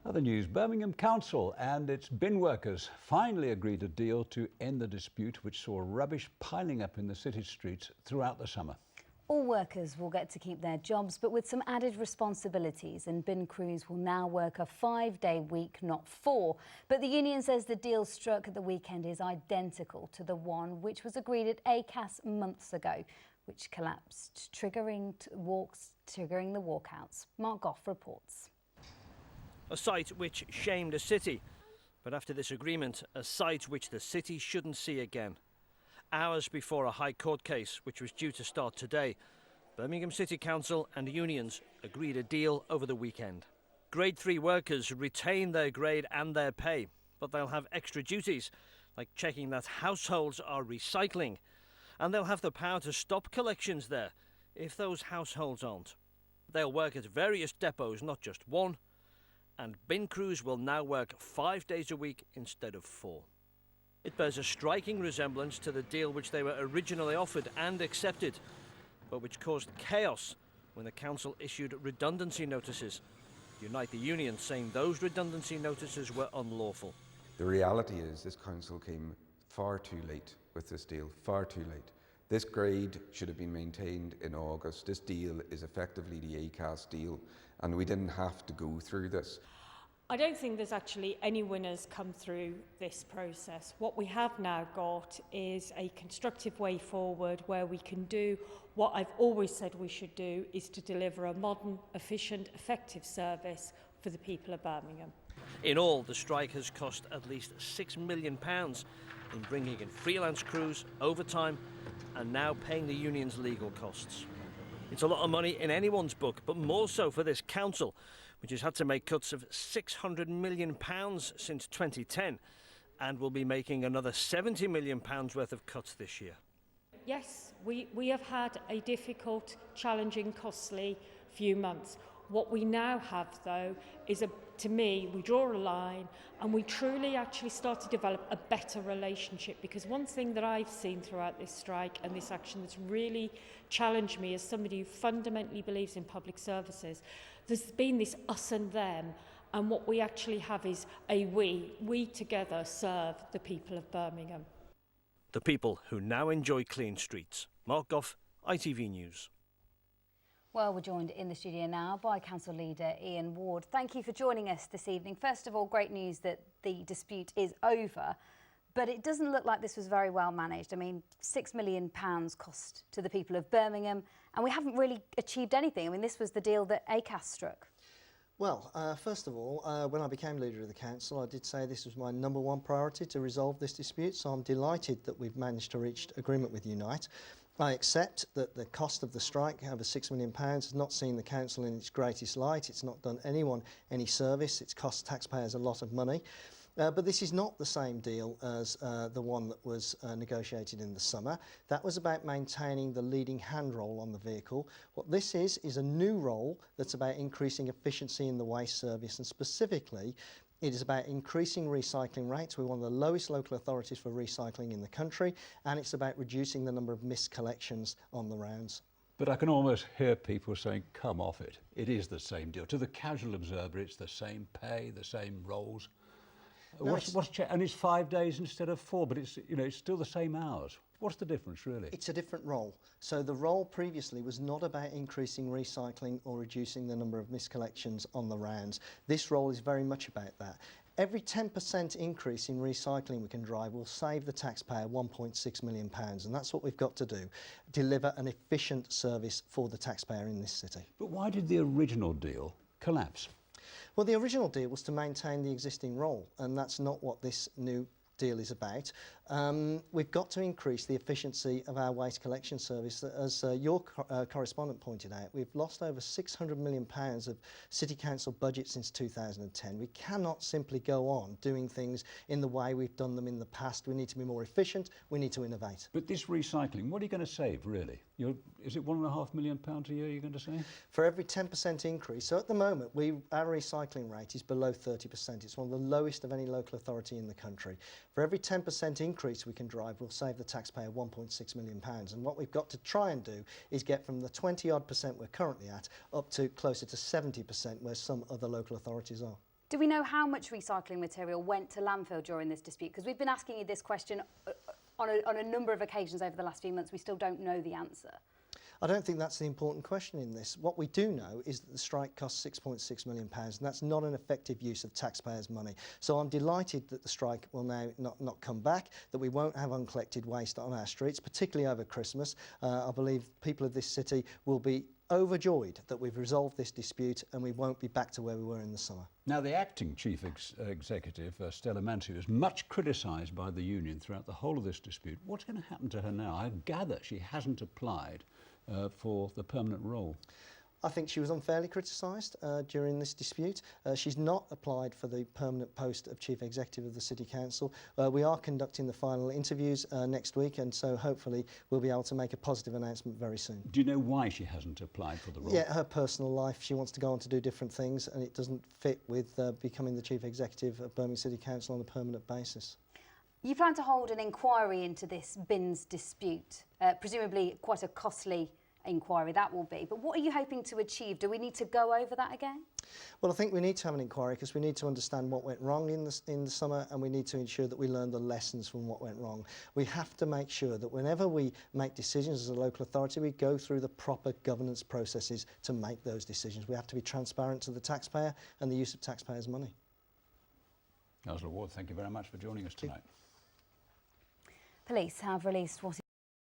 Other news, Birmingham Council and its bin workers finally agreed a deal to end the dispute which saw rubbish piling up in the city streets throughout the summer. All workers will get to keep their jobs, but with some added responsibilities, and bin crews will now work a 5-day week, not 4. But the union says the deal struck at the weekend is identical to the one which was agreed at ACAS months ago, which collapsed, triggering the walkouts. Mark Goff reports. A site which shamed a city, but after this agreement, a site which the city shouldn't see again. Hours before a High Court case, which was due to start today, Birmingham City Council and unions agreed a deal over the weekend. Grade 3 workers retain their grade and their pay, but they'll have extra duties, like checking that households are recycling, and they'll have the power to stop collections there if those households aren't. They'll work at various depots, not just one, and bin crews will now work 5 days a week instead of 4. It bears a striking resemblance to the deal which they were originally offered and accepted, but which caused chaos when the council issued redundancy notices. Unite the Union saying those redundancy notices were unlawful. The reality is this council came far too late with this deal, far too late. This grade should have been maintained in August. This deal is effectively the ACAS deal, and we didn't have to go through this. I don't think there's actually any winners come through this process. What we have now got is a constructive way forward where we can do what I've always said we should do, is to deliver a modern, efficient, effective service for the people of Birmingham. In all, the strike has cost at least £6 million in bringing in freelance crews, overtime, and now paying the union's legal costs. It's a lot of money in anyone's book, but more so for this council, which has had to make cuts of £600 million since 2010 and will be making another £70 million worth of cuts this year. Yes, we have had a difficult, challenging, costly few months. What we now have, though, is, to me, we draw a line and we truly actually start to develop a better relationship, because one thing that I've seen throughout this strike and this action that's really challenged me as somebody who fundamentally believes in public services, there's been this us and them, and what we actually have is a we together serve the people of Birmingham. The people who now enjoy clean streets. Mark Goff, ITV News. Well, we're joined in the studio now by Council Leader Ian Ward. Thank you for joining us this evening. First of all, great news that the dispute is over, but it doesn't look like this was very well managed. I mean, £6 million cost to the people of Birmingham, and we haven't really achieved anything. I mean, this was the deal that ACAS struck. Well, first of all, when I became leader of the council, I did say this was my #1 priority to resolve this dispute, so I'm delighted that we've managed to reach agreement with Unite. I accept that the cost of the strike, over £6 million, has not seen the council in its greatest light. It's not done anyone any service. It's cost taxpayers a lot of money. But this is not the same deal as the one that was negotiated in the summer. That was about maintaining the leading hand role on the vehicle. What this is a new role that's about increasing efficiency in the waste service, and specifically it is about increasing recycling rates. We're one of the lowest local authorities for recycling in the country, and it's about reducing the number of missed collections on the rounds. But I can almost hear people saying, come off it. It is the same deal. To the casual observer, it's the same pay, the same roles. No, And it's 5 days instead of 4, but it's still the same hours. What's the difference, really? It's a different role. So the role previously was not about increasing recycling or reducing the number of miscollections on the rounds. This role is very much about that. Every 10% increase in recycling we can drive will save the taxpayer £1.6 million, and that's what we've got to do, deliver an efficient service for the taxpayer in this city. But why did the original deal collapse? Well, the original deal was to maintain the existing role, and that's not what this new deal is about. We've got to increase the efficiency of our waste collection service. As your correspondent pointed out, we've lost over £600 million of City Council budget since 2010. We cannot simply go on doing things in the way we've done them in the past. We need to be more efficient. We need to innovate. But this recycling, what are you going to save, really? Is it £1.5 million a year you're going to save? For every 10% increase. So at the moment, our recycling rate is below 30%. It's one of the lowest of any local authority in the country. For every 10% increase we can drive, we'll save the taxpayer £1.6 million. And what we've got to try and do is get from the 20-odd% we're currently at up to closer to 70%, where some other local authorities are. Do we know how much recycling material went to landfill during this dispute? Because we've been asking you this question on a number of occasions over the last few months. We still don't know the answer. I don't think that's the important question in this. What we do know is that the strike cost £6.6 million, and that's not an effective use of taxpayers' money. So I'm delighted that the strike will now not come back, that we won't have uncollected waste on our streets, particularly over Christmas. I believe people of this city will be overjoyed that we've resolved this dispute and we won't be back to where we were in the summer. Now, the acting chief executive, Stella Mansi, was much criticised by the union throughout the whole of this dispute. What's going to happen to her now? I gather she hasn't applied for the permanent role. I think she was unfairly criticised during this dispute. She's not applied for the permanent post of Chief Executive of the City Council. We are conducting the final interviews next week, and so hopefully we'll be able to make a positive announcement very soon. Do you know why she hasn't applied for the role? Yeah, her personal life. She wants to go on to do different things, and it doesn't fit with becoming the Chief Executive of Birmingham City Council on a permanent basis. You plan to hold an inquiry into this bins dispute, presumably quite a costly inquiry that will be. But what are you hoping to achieve? Do we need to go over that again? Well, I think we need to have an inquiry because we need to understand what went wrong in the summer, and we need to ensure that we learn the lessons from what went wrong. We have to make sure that whenever we make decisions as a local authority, we go through the proper governance processes to make those decisions. We have to be transparent to the taxpayer and the use of taxpayers' money. Cllr Ward, thank you very much for joining us tonight. Police have released what